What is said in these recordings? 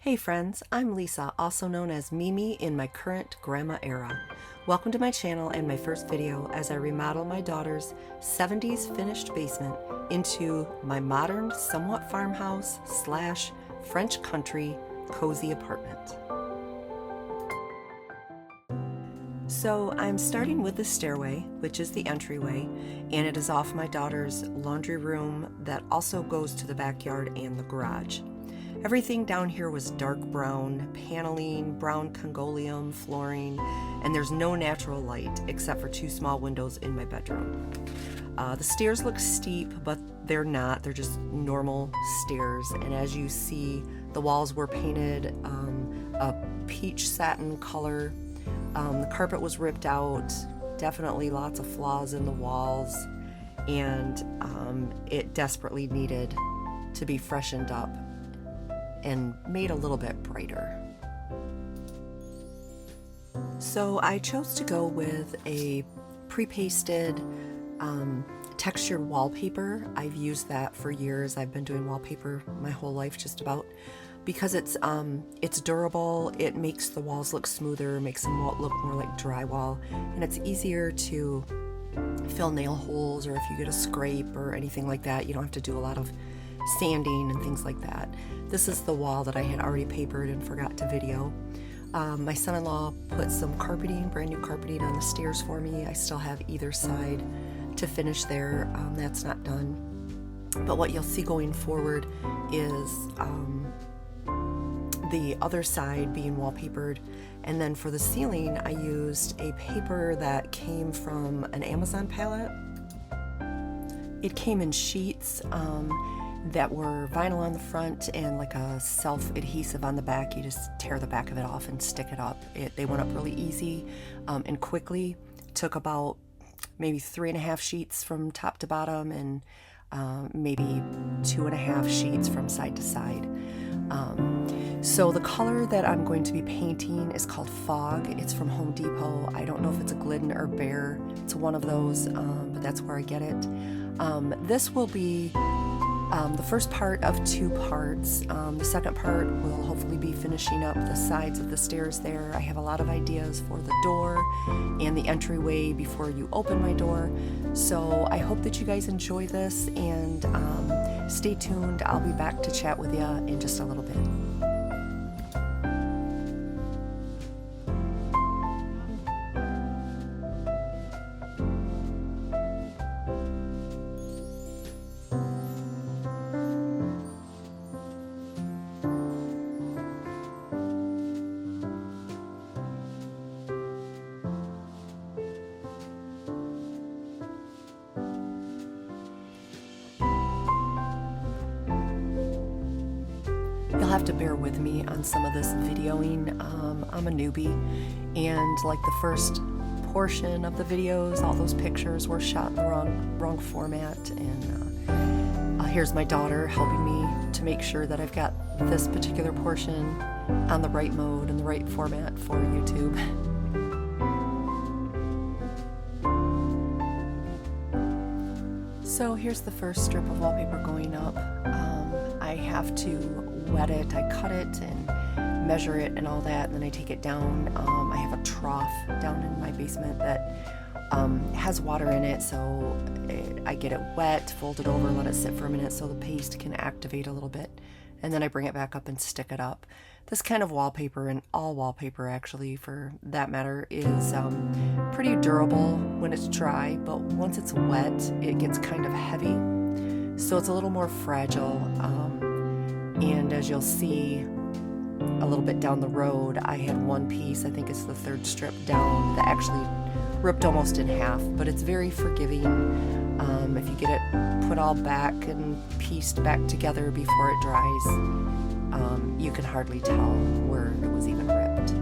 Hey friends, I'm Lisa, also known as MeMe in my current grandma era. Welcome to my channel and my first video as I remodel my daughter's 70s finished basement into my modern, somewhat farmhouse slash French country cozy apartment. So I'm starting with the stairway, which is the entryway, and it is off my daughter's laundry room that also goes to the backyard and the garage. Everything down here was dark brown, paneling, brown Congolium, flooring, and there's no natural light except for two small windows in my bedroom. The stairs look steep, but they're not. They're just normal stairs, and as you see, the walls were painted a peach satin color. The carpet was ripped out, definitely lots of flaws in the walls, and it desperately needed to be freshened up and made a little bit brighter. So I chose to go with a pre-pasted textured wallpaper. I've used that for years. I've been doing wallpaper my whole life just about, because it's durable, it makes the walls look smoother, makes them look more like drywall, and it's easier to fill nail holes, or if you get a scrape or anything like that, you don't have to do a lot of sanding and things like that. This is the wall that I had already papered and forgot to video. My son-in-law put some carpeting, brand new carpeting on the stairs for me. I still have either side to finish there. That's not done. But what you'll see going forward is the other side being wallpapered. And then for the ceiling, I used a paper that came from an Amazon palette. It came in sheets that were vinyl on the front and like a self-adhesive on the back. You just tear the back of it off and stick it up. They went up really easy and quickly. Took about maybe 3.5 sheets from top to bottom, and maybe 2.5 sheets from side to side. So the color that I'm going to be painting is called Fog. It's from Home Depot. I don't know if it's a Glidden or Bear. It's one of those, but that's where I get it. This will be the first part of 2 parts. The second part will hopefully be finishing up the sides of the stairs there. I have a lot of ideas for the door and the entryway before you open my door. So I hope that you guys enjoy this, and stay tuned. I'll be back to chat with you in just a little bit. You'll have to bear with me on some of this videoing. I'm a newbie, and like the first portion of the videos, all those pictures were shot in the wrong format, and here's my daughter helping me to make sure that I've got this particular portion on the right mode and the right format for YouTube. So here's the first strip of wallpaper going up. I have to wet it. I cut it and measure it and all that, and then I take it down. I have a trough down in my basement that has water in it, so I get it wet, fold it over, let it sit for a minute so the paste can activate a little bit, and then I bring it back up and stick it up. This kind of wallpaper, and all wallpaper actually for that matter, is pretty durable when it's dry, but once it's wet it gets kind of heavy, so it's a little more fragile. And as you'll see a little bit down the road, I had one piece, I think it's the 3rd strip down, that actually ripped almost in half, but it's very forgiving. If you get it put all back and pieced back together before it dries, you can hardly tell where it was even ripped.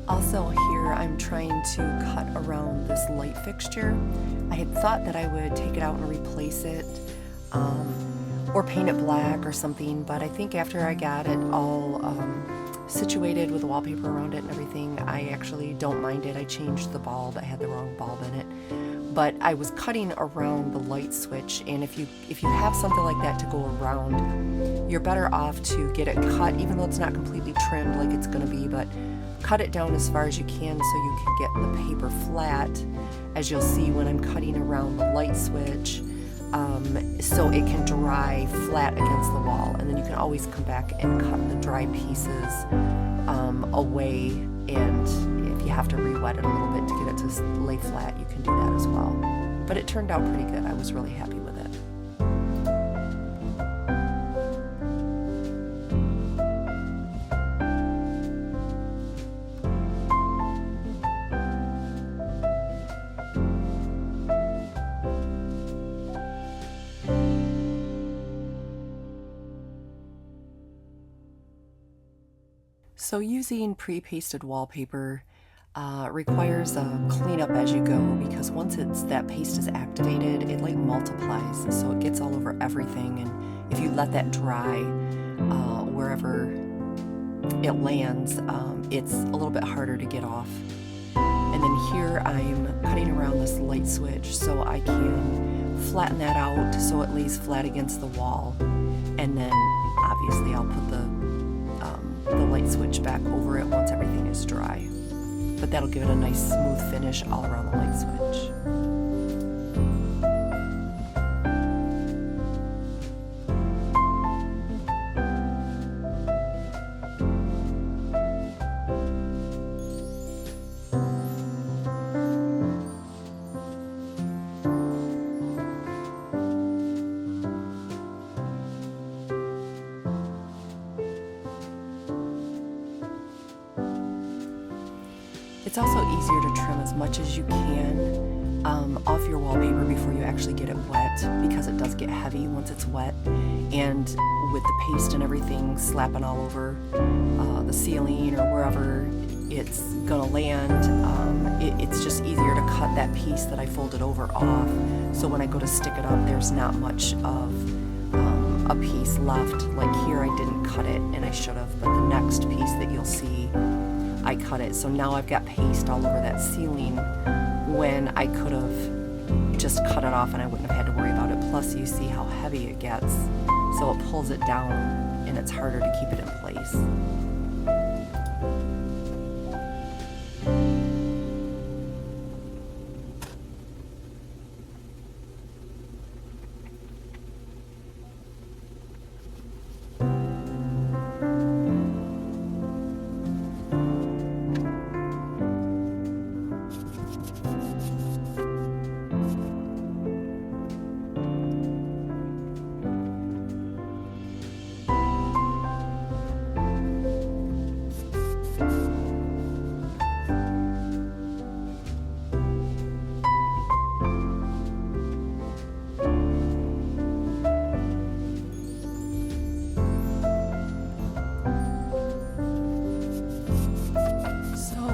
Also here I'm trying to cut around this light fixture. I had thought that I would take it out and replace it, or paint it black or something, but I think after I got it all situated with the wallpaper around it and everything, I actually don't mind it. I changed the bulb. I had the wrong bulb in it. but I was cutting around the light switch, and if you have something like that to go around, you're better off to get it cut, even though it's not completely trimmed like it's going to be, but cut it down as far as you can so you can get the paper flat, as you'll see when I'm cutting around the light switch, so it can dry flat against the wall, and then you can always come back and cut the dry pieces away, and if you have to re-wet it a little bit to get it to lay flat, you can do that as well. But it turned out pretty good. I was really happy with it. So using pre-pasted wallpaper requires a cleanup as you go, because once that paste is activated, it like multiplies, so it gets all over everything, and if you let that dry wherever it lands, it's a little bit harder to get off. And then here I'm cutting around this light switch so I can flatten that out so it lays flat against the wall, and then obviously I'll put the light switch back over it once everything is dry. But that'll give it a nice smooth finish all around the light switch. It's also easier to trim as much as you can off your wallpaper before you actually get it wet, because it does get heavy once it's wet, and with the paste and everything slapping all over the ceiling or wherever it's gonna land, it's just easier to cut that piece that I folded over off, so when I go to stick it up, there's not much of a piece left. Like here I didn't cut it, and I should have, but the next piece that you'll see, I cut it, so now I've got paste all over that ceiling when I could have just cut it off and I wouldn't have had to worry about it. Plus you see how heavy it gets, so it pulls it down and it's harder to keep it in place.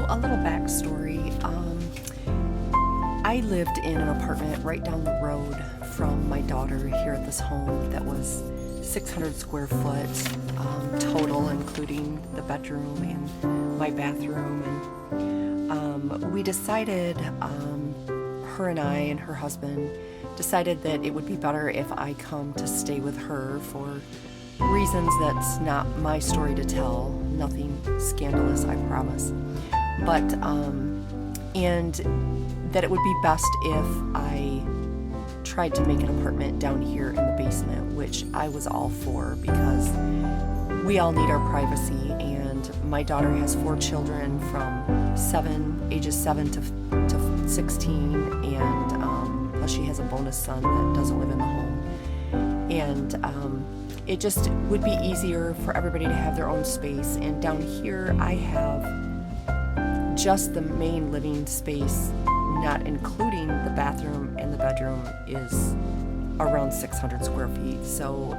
A little backstory. I lived in an apartment right down the road from my daughter here at this home that was 600 square foot total, including the bedroom and my bathroom. And we decided, her and I and her husband decided that it would be better if I come to stay with her for reasons that's not my story to tell. Nothing scandalous, I promise. But, and that it would be best if I tried to make an apartment down here in the basement, which I was all for, because we all need our privacy, and my daughter has 4 children from ages 7 to 16, and plus she has a bonus son that doesn't live in the home. And it just would be easier for everybody to have their own space, and down here I have just the main living space, not including the bathroom and the bedroom, is around 600 square feet. So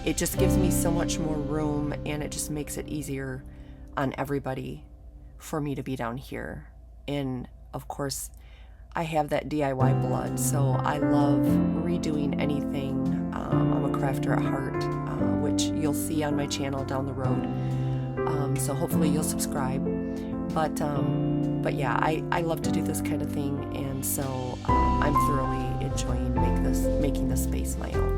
it just gives me so much more room, and it just makes it easier on everybody for me to be down here. And of course, I have that DIY blood, so I love redoing anything. I'm a crafter at heart, which you'll see on my channel down the road. So hopefully you'll subscribe. But yeah, I love to do this kind of thing, and so I'm I'm thoroughly enjoying making this space my own.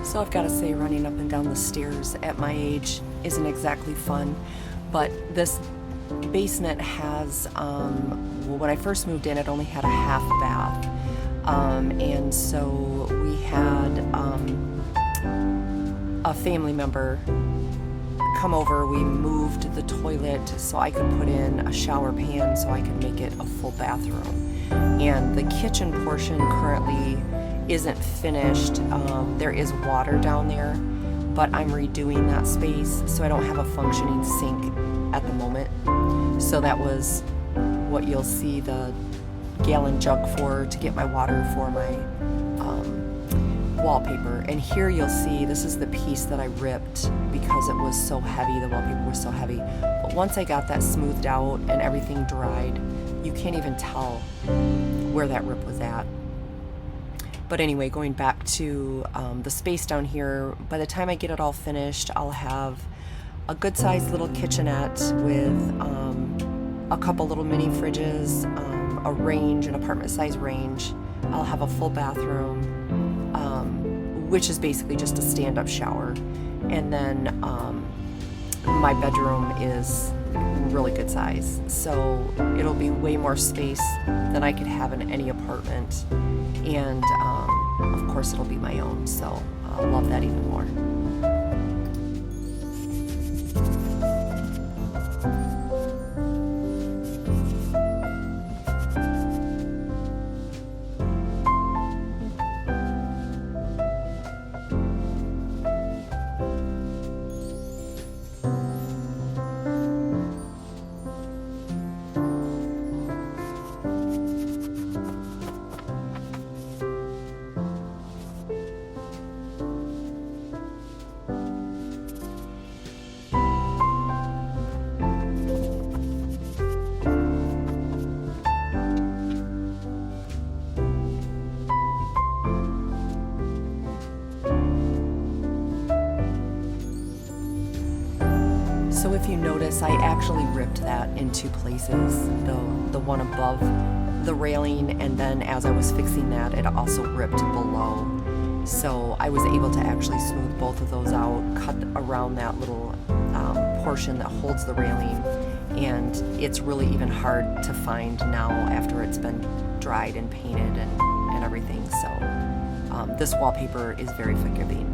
So I've got to say, running up and down the stairs at my age isn't exactly fun, but this basement has, well, when I first moved in, it only had a half bath, and so we had a family member come over. We moved the toilet so I could put in a shower pan so I could make it a full bathroom, and the kitchen portion currently isn't finished. There is water down there, but I'm redoing that space, so I don't have a functioning sink at the moment. So that was what you'll see the gallon jug for, to get my water for my wallpaper. And here you'll see, this is the piece that I ripped because it was so heavy, the wallpaper was so heavy. But once I got that smoothed out and everything dried, you can't even tell where that rip was at. But anyway, going back to the space down here, by the time I get it all finished, I'll have a good sized little kitchenette with a couple little mini fridges, a range, an apartment size range. I'll have a full bathroom, which is basically just a stand-up shower. And then my bedroom is really good size, so it'll be way more space than I could have in any apartment. And of course it'll be my own, so I'll love that even more. So if you notice, I actually ripped that in two places, the one above the railing, and then as I was fixing that, it also ripped below. So I was able to actually smooth both of those out, cut around that little portion that holds the railing, and it's really even hard to find now after it's been dried and painted and everything. So this wallpaper is very forgiving.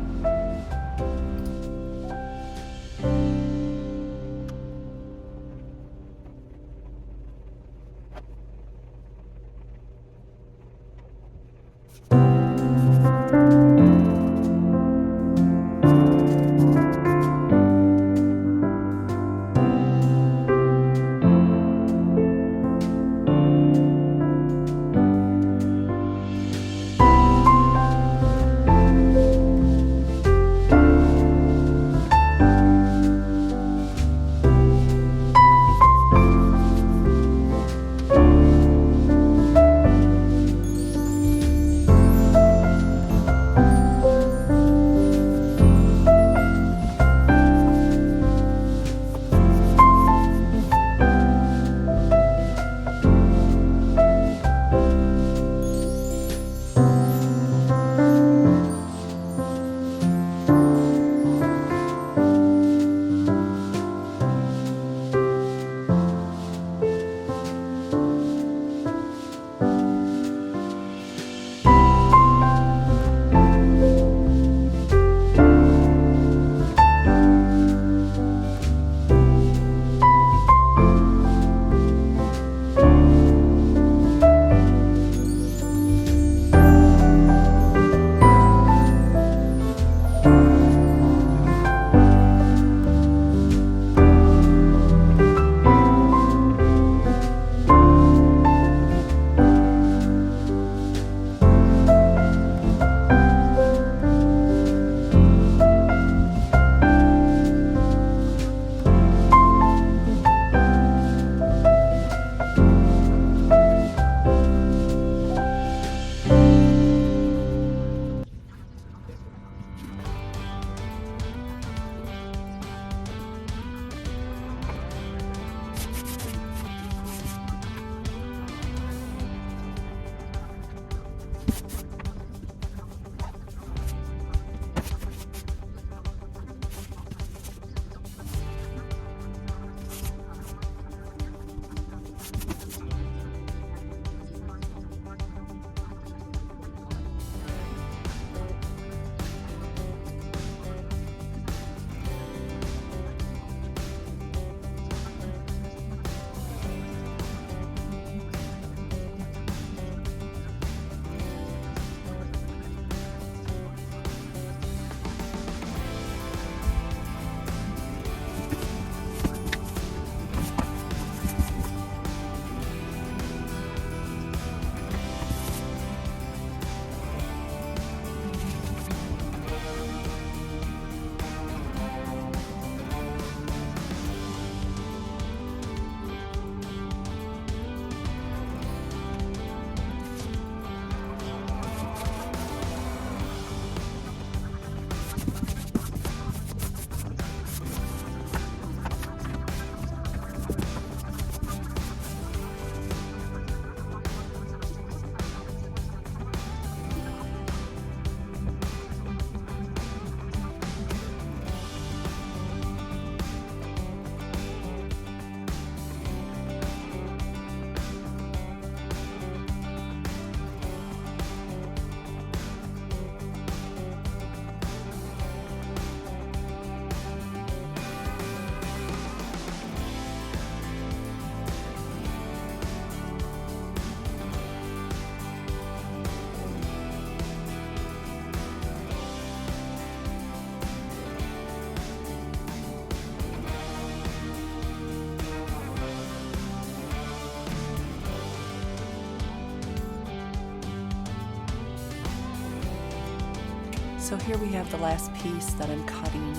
So here we have the last piece that I'm cutting,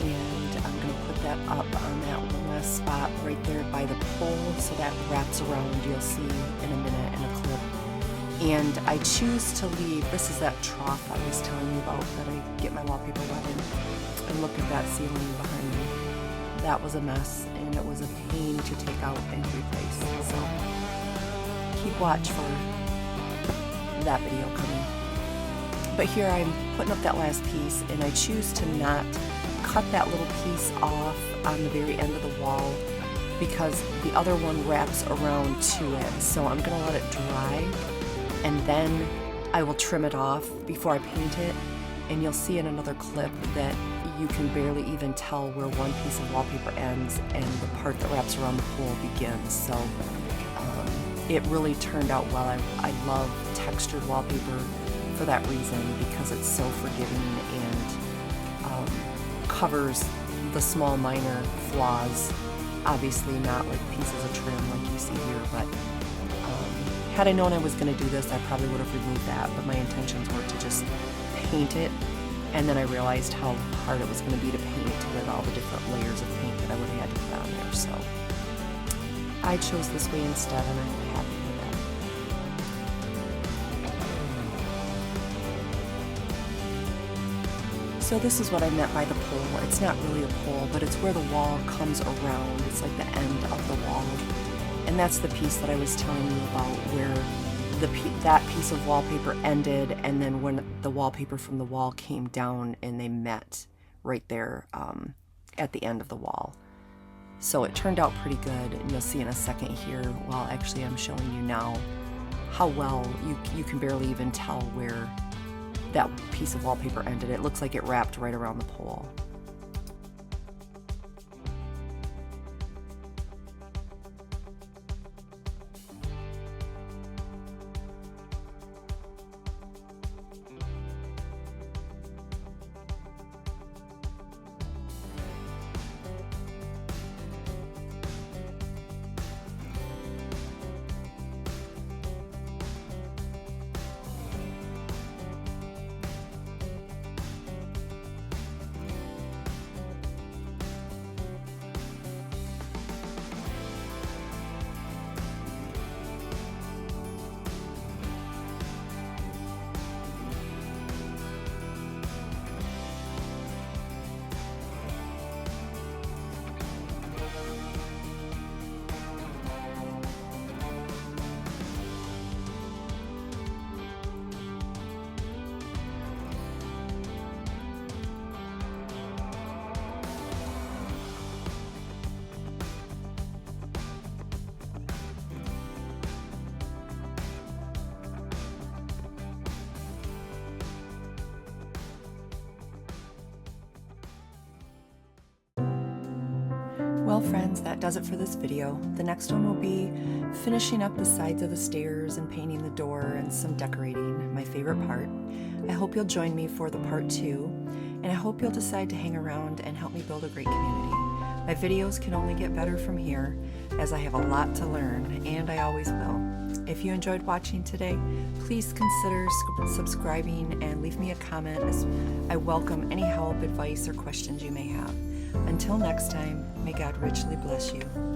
and I'm going to put that up on that one last spot right there by the pole, so that wraps around, you'll see in a minute in a clip. And I choose to leave, this is that trough I was telling you about that I get my wallpaper wet in, and look at that ceiling behind me. That was a mess, and it was a pain to take out and replace, so keep watch for that video coming. But here I'm putting up that last piece, and I choose to not cut that little piece off on the very end of the wall because the other one wraps around to it. So I'm gonna let it dry, and then I will trim it off before I paint it, and you'll see in another clip that you can barely even tell where one piece of wallpaper ends and the part that wraps around the pole begins. So it really turned out well. I love textured wallpaper for that reason, because it's so forgiving and covers the small minor flaws. Obviously not like pieces of trim like you see here, but had I known I was going to do this, I probably would have removed that, but my intentions were to just paint it, and then I realized how hard it was going to be to paint with all the different layers of paint that I would have had to put on there, so I chose this way instead, and I'm happy with that. So this is what I meant by the pole. It's not really a pole, but it's where the wall comes around. It's like the end of the wall. And that's the piece that I was telling you about, where that piece of wallpaper ended, and then when the wallpaper from the wall came down and they met right there at the end of the wall. So it turned out pretty good, and you'll see in a second here, well actually I'm showing you now how well you can barely even tell where that piece of wallpaper ended. It looks like it wrapped right around the pole. friends, that does it for this video. The next one will be finishing up the sides of the stairs and painting the door and some decorating, my favorite part. I hope you'll join me for the part 2, and I hope you'll decide to hang around and help me build a great community. My videos can only get better from here, as I have a lot to learn, and I always will. If you enjoyed watching today, please consider subscribing and leave me a comment, as I welcome any help, advice, or questions you may have. Until next time, may God richly bless you.